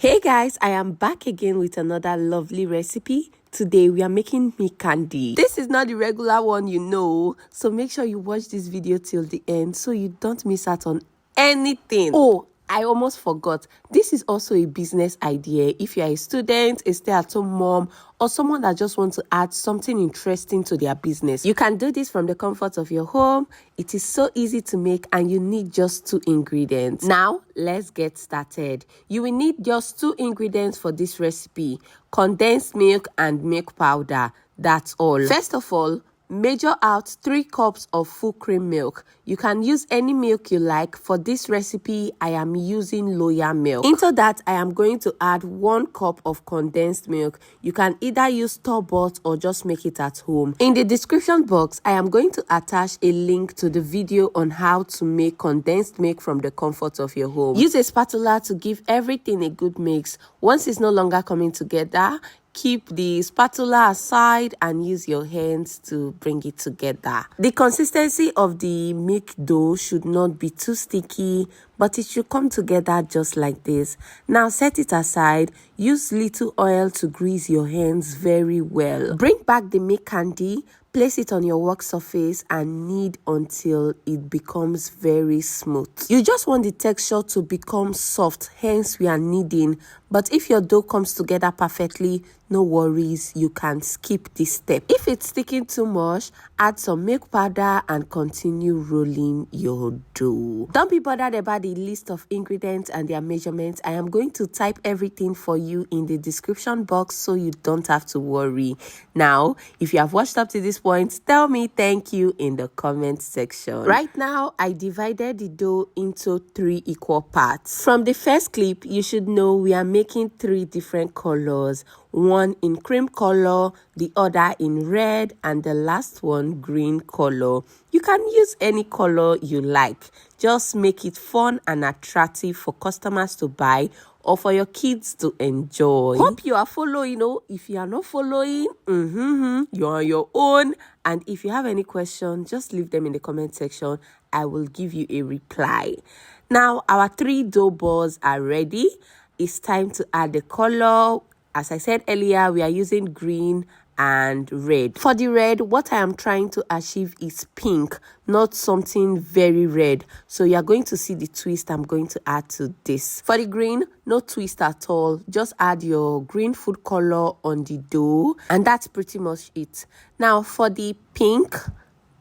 Hey guys, I am back again with another lovely recipe. Today we are making milk candy. This is not the regular one, so make sure you watch this video till the end so you don't miss out on anything. Oh, I almost forgot. This is also a business idea. If you are a student, a stay-at-home mom, or someone that just wants to add something interesting to their business, you can do this from the comfort of your home. It is so easy to make and you need just 2 ingredients. Now, let's get started. You will need just 2 ingredients for this recipe: condensed milk and milk powder. That's all. First of all, measure out 3 cups of full cream milk. You can use any milk you like. For this recipe, I am using Loya milk. Into that, I am going to add 1 cup of condensed milk. You can either use store-bought or just make it at home. In the description box, I am going to attach a link to the video on how to make condensed milk from the comfort of your home. Use a spatula to give everything a good mix. Once it's no longer coming together, keep the spatula aside and use your hands to bring it together. The consistency of the milk dough should not be too sticky, but it should come together just like this. Now set it aside. Use little oil to grease your hands very well. Bring back the milk candy. Place it on your work surface and knead until it becomes very smooth. You just want the texture to become soft, hence we are kneading. But if your dough comes together perfectly, no worries, you can skip this step. If it's sticking too much, add some milk powder and continue rolling your dough. Don't be bothered about the list of ingredients and their measurements. I am going to type everything for you in the description box so you don't have to worry. Now, if you have watched up to this point, tell me thank you in the comment section. Right now, I divided the dough into 3 equal parts. From the first clip, you should know we are making 3 different colors. One in cream color, the other in red, and the last one green color. You can use any color you like. Just make it fun and attractive for customers to buy or for your kids to enjoy. Hope you are following. If you are not following, you're on your own. And if you have any questions, just leave them in the comment section. I will give you a reply. Now, our 3 dough balls are ready. It's time to add the color. As I said earlier, we are using green and red. For the red, what I am trying to achieve is pink, not something very red. So you are going to see the twist I'm going to add to this. For the green, no twist at all. Just add your green food color on the dough, and that's pretty much it. Now for the pink,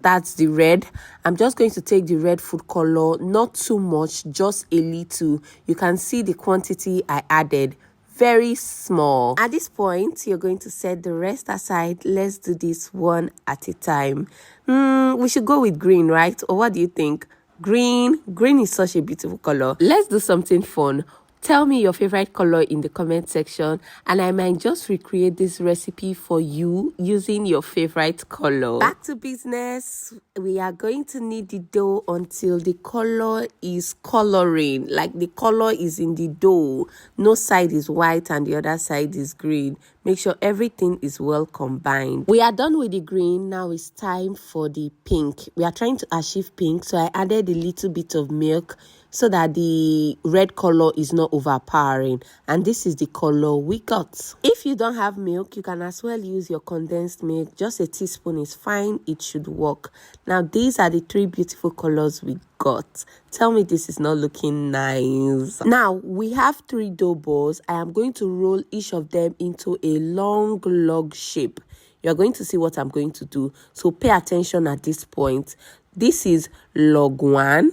that's the red. I'm just going to take the red food color, not too much, just a little. You can see the quantity I added. Very small. At this point, you're going to set the rest aside. Let's do this one at a time. We should go with green, right? Or what do you think? Green is such a beautiful color. Let's do something fun. Tell me your favorite color in the comment section, and I might just recreate this recipe for you using your favorite color. Back to business. We are going to knead the dough until the color is coloring, like the color is in the dough. No side is white and the other side is green. Make sure everything is well combined. We are done with the green. Now it's time for the pink. We are trying to achieve pink, so I added a little bit of milk so that the red color is not overpowering, and this is the color we got. If you don't have milk, you can as well use your condensed milk. Just a teaspoon is fine. It should work. Now these are the 3 beautiful colors we got. Tell me this is not looking nice. Now we have 3 dough balls. I am going to roll each of them into a long log shape. You're going to see what I'm going to do, so pay attention at this point. This is log 1.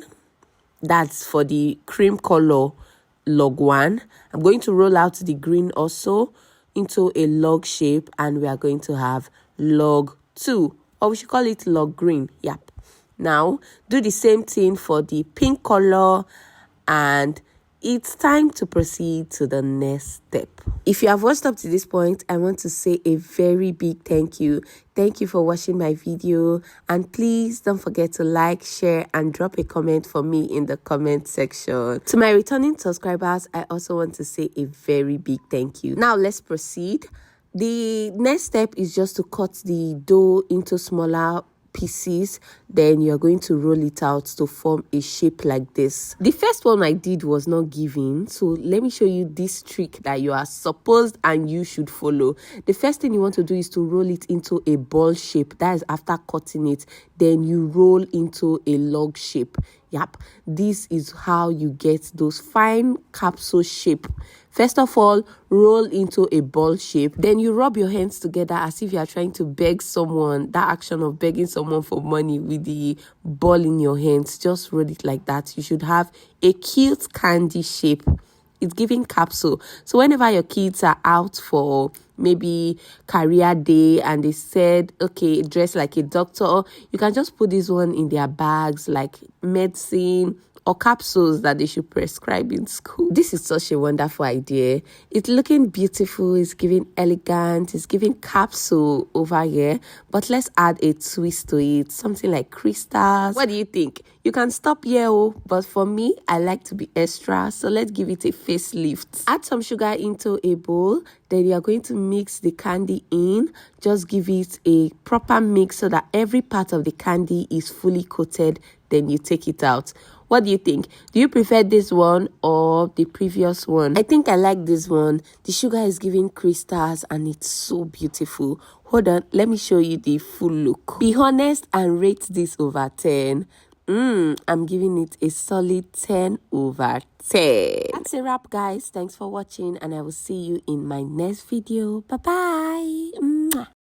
That's for the cream color, log 1. I'm going to roll out the green also into a log shape, and we are going to have log 2, or we should call it log green. Yep. Now, do the same thing for the pink color, and it's time to proceed to the next step. If you have watched up to this point, I want to say a very big thank you. Thank you for watching my video, and please don't forget to like, share, and drop a comment for me in the comment section. To my returning subscribers, I also want to say a very big thank you. Now let's proceed. The next step is just to cut the dough into smaller pieces, then you're going to roll it out to form a shape like this. The first one I did was not giving, so let me show you this trick that you are supposed and you should follow. The first thing you want to do is to roll it into a ball shape. That is after cutting it, then you roll into a log shape. Yep, this is how you get those fine capsule shape. First of all, roll into a ball shape. Then you rub your hands together as if you are trying to beg someone. That action of begging someone for money with the ball in your hands. Just roll it like that. You should have a cute candy shape. It's giving capsule. So whenever your kids are out for maybe career day and they said, okay, dress like a doctor, you can just put this one in their bags like medicine or capsules that they should prescribe in school. This is such a wonderful idea. It's looking beautiful, it's giving elegant, it's giving capsule over here. But let's add a twist to it, something like crystals. What do you think? You can stop here, but for me, I like to be extra, so let's give it a facelift. Add some sugar into a bowl, then you're going to mix the candy in. Just give it a proper mix so that every part of the candy is fully coated, then you take it out. What do you think? Do you prefer this one or the previous one? I think I like this one. The sugar is giving crystals and it's so beautiful. Hold on, let me show you the full look. Be honest and rate this over 10. I'm giving it a solid 10 over 10. That's a wrap, guys. Thanks for watching and I will see you in my next video. Bye-bye.